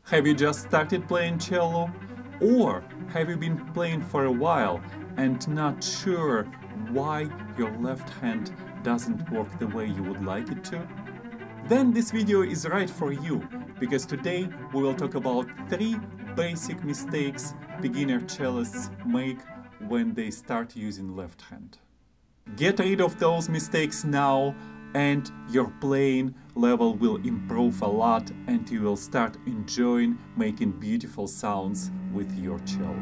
Have you just started playing cello? Or have you been playing for a while and not sure why your left hand doesn't work the way you would like it to? Then this video is right for you, because today we will talk about 3 basic mistakes beginner cellists make when they start using left hand. Get rid of those mistakes now, and your playing level will improve a lot and you will start enjoying making beautiful sounds with your cello.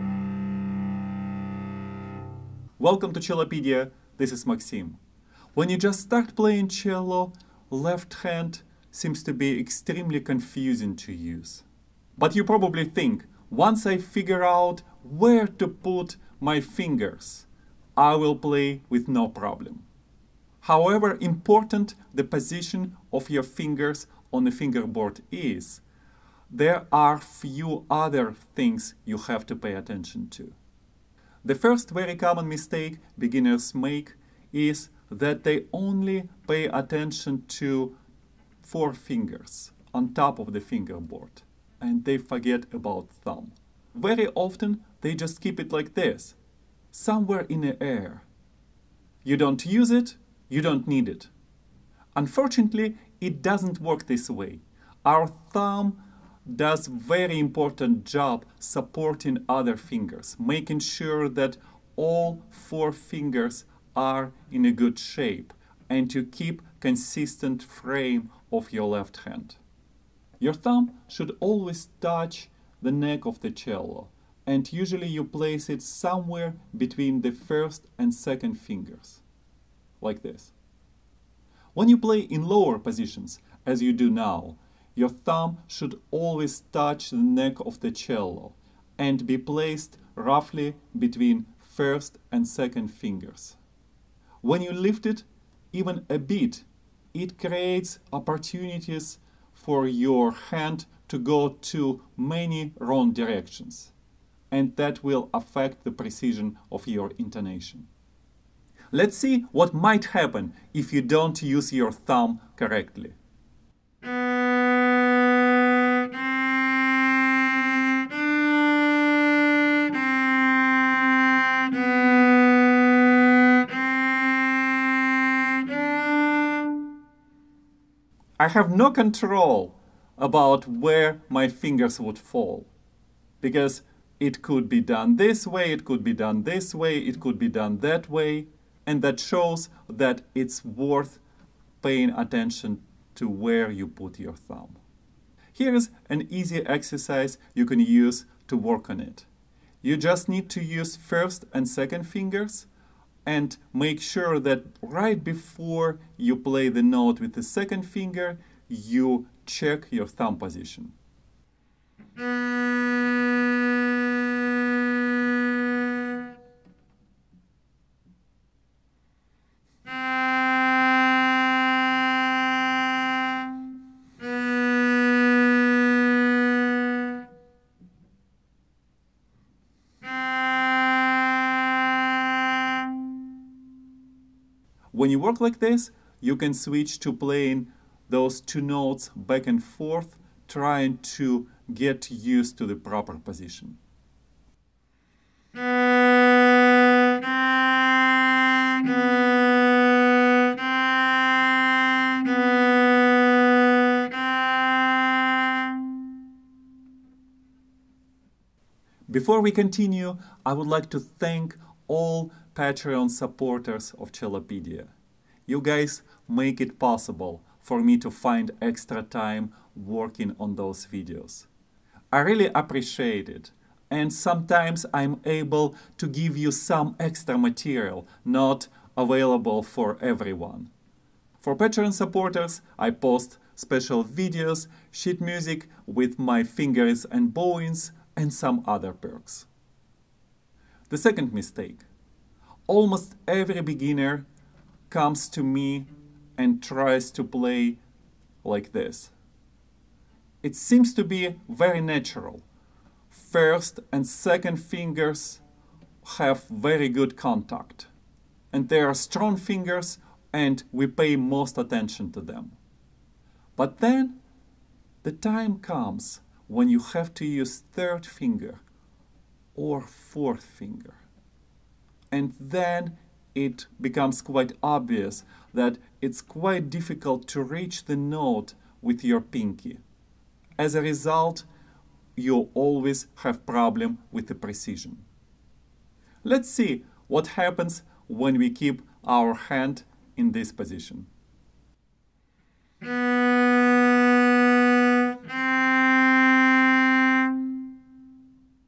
Welcome to Cellopedia, this is Maxim. When you just start playing cello, left hand seems to be extremely confusing to use. But you probably think, once I figure out where to put my fingers, I will play with no problem. However important the position of your fingers on the fingerboard is, there are few other things you have to pay attention to. The first very common mistake beginners make is that they only pay attention to 4 fingers on top of the fingerboard, and they forget about thumb. Very often they just keep it like this, somewhere in the air. You don't use it, you don't need it. Unfortunately, it doesn't work this way. Our thumb does very important job supporting other fingers, making sure that all 4 fingers are in a good shape and to keep consistent frame of your left hand. Your thumb should always touch the neck of the cello, and usually you place it somewhere between the first and second fingers, like this. When you play in lower positions, as you do now, your thumb should always touch the neck of the cello and be placed roughly between first and second fingers. When you lift it even a bit, it creates opportunities for your hand to go to many wrong directions, and that will affect the precision of your intonation. Let's see what might happen if you don't use your thumb correctly. I have no control about where my fingers would fall, because it could be done this way, it could be done this way, it could be done that way, and that shows that it's worth paying attention to where you put your thumb. Here's an easy exercise you can use to work on it. You just need to use first and second fingers and make sure that right before you play the note with the second finger, you check your thumb position. When you work like this, you can switch to playing those 2 notes back and forth, trying to get used to the proper position. Before we continue, I would like to thank all Patreon supporters of Cellopedia. You guys make it possible for me to find extra time working on those videos. I really appreciate it, and sometimes I'm able to give you some extra material not available for everyone. For Patreon supporters, I post special videos, sheet music with my fingers and bowings, and some other perks. The second mistake. Almost every beginner comes to me and tries to play like this. It seems to be very natural. First and second fingers have very good contact, and they are strong fingers, and we pay most attention to them. But then the time comes when you have to use third finger or fourth finger. And then it becomes quite obvious that it's quite difficult to reach the note with your pinky. As a result, you always have problem with the precision. Let's see what happens when we keep our hand in this position.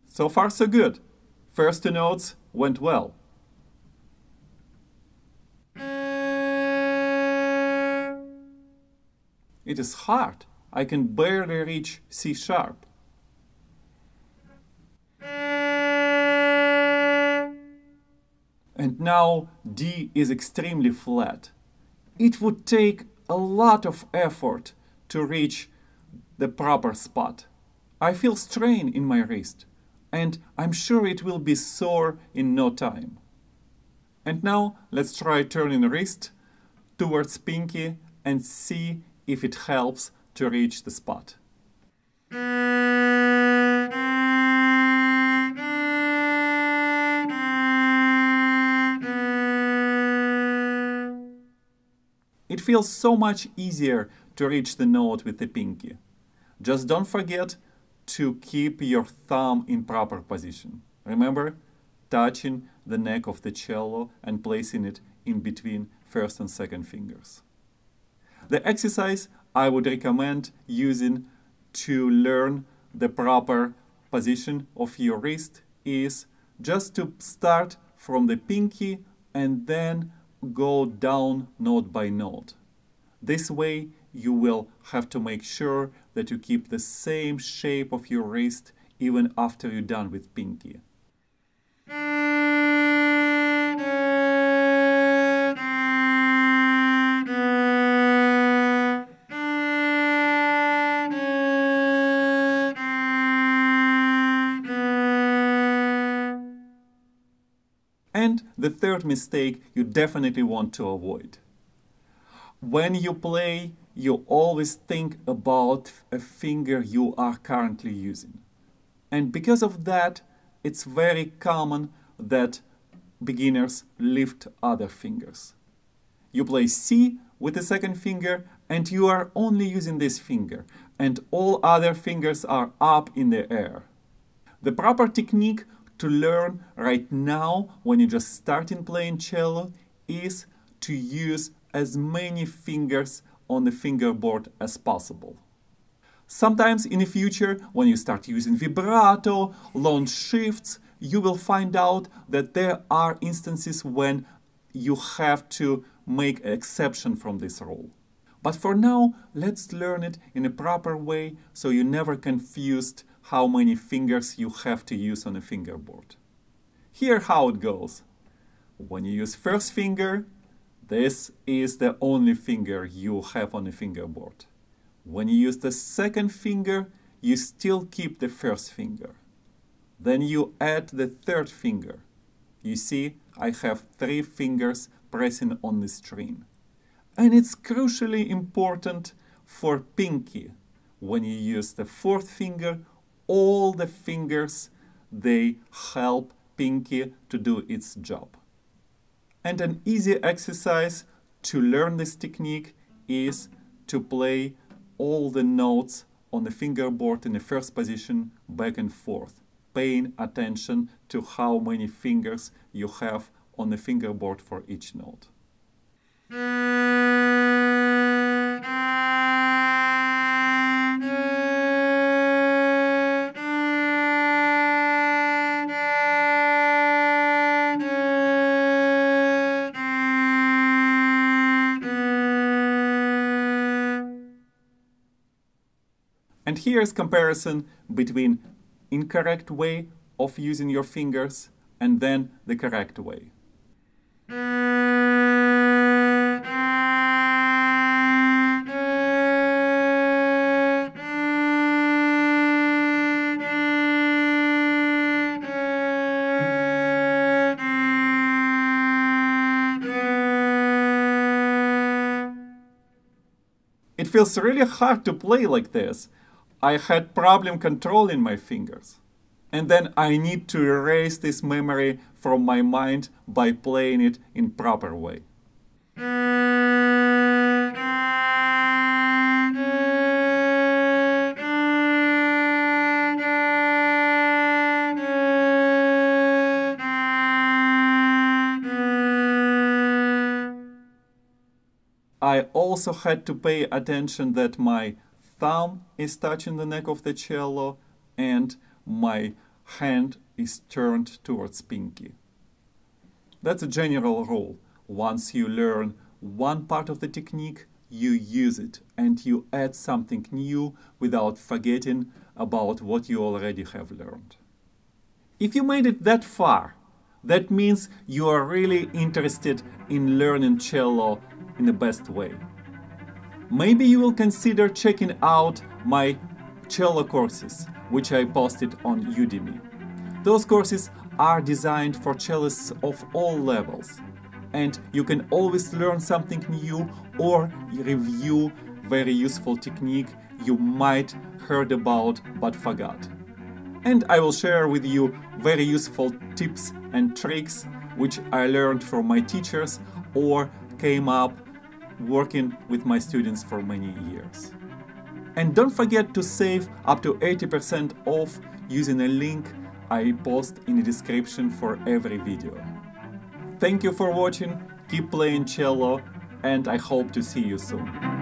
So far so good. First two notes went well. It is hard. I can barely reach C sharp. And now D is extremely flat. It would take a lot of effort to reach the proper spot. I feel strain in my wrist, and I'm sure it will be sore in no time. And now let's try turning the wrist towards pinky and see if it helps to reach the spot. It feels so much easier to reach the note with the pinky. Just don't forget to keep your thumb in proper position. Remember, touching the neck of the cello and placing it in between first and second fingers. The exercise I would recommend using to learn the proper position of your wrist is just to start from the pinky and then go down note by note. This way you will have to make sure that you keep the same shape of your wrist even after you're done with pinky. And the third mistake you definitely want to avoid. When you play, you always think about a finger you are currently using. And because of that, it's very common that beginners lift other fingers. You play C with the second finger and you are only using this finger, and all other fingers are up in the air. The proper technique to learn right now when you're just starting playing cello is to use as many fingers on the fingerboard as possible. Sometimes in the future, when you start using vibrato, long shifts, you will find out that there are instances when you have to make an exception from this rule. But for now, let's learn it in a proper way so you're never confused how many fingers you have to use on a fingerboard. Here how it goes. When you use first finger, this is the only finger you have on a fingerboard. When you use the second finger, you still keep the first finger. Then you add the third finger. You see, I have 3 fingers pressing on the string. And it's crucially important for pinky. When you use the fourth finger, all the fingers, they help pinky to do its job. And an easy exercise to learn this technique is to play all the notes on the fingerboard in the first position back and forth, paying attention to how many fingers you have on the fingerboard for each note. And here's comparison between incorrect way of using your fingers and then the correct way. It feels really hard to play like this. I had problem controlling my fingers. And then I need to erase this memory from my mind by playing it in proper way. I also had to pay attention that my thumb is touching the neck of the cello and my hand is turned towards pinky. That's a general rule. Once you learn one part of the technique, you use it and you add something new without forgetting about what you already have learned. If you made it that far, that means you are really interested in learning cello in the best way. Maybe you will consider checking out my cello courses, which I posted on Udemy. Those courses are designed for cellists of all levels, and you can always learn something new or review very useful technique you might heard about but forgot. And I will share with you very useful tips and tricks which I learned from my teachers or came up working with my students for many years. And don't forget to save up to 80% off using a link I post in the description for every video. Thank you for watching, keep playing cello, and I hope to see you soon.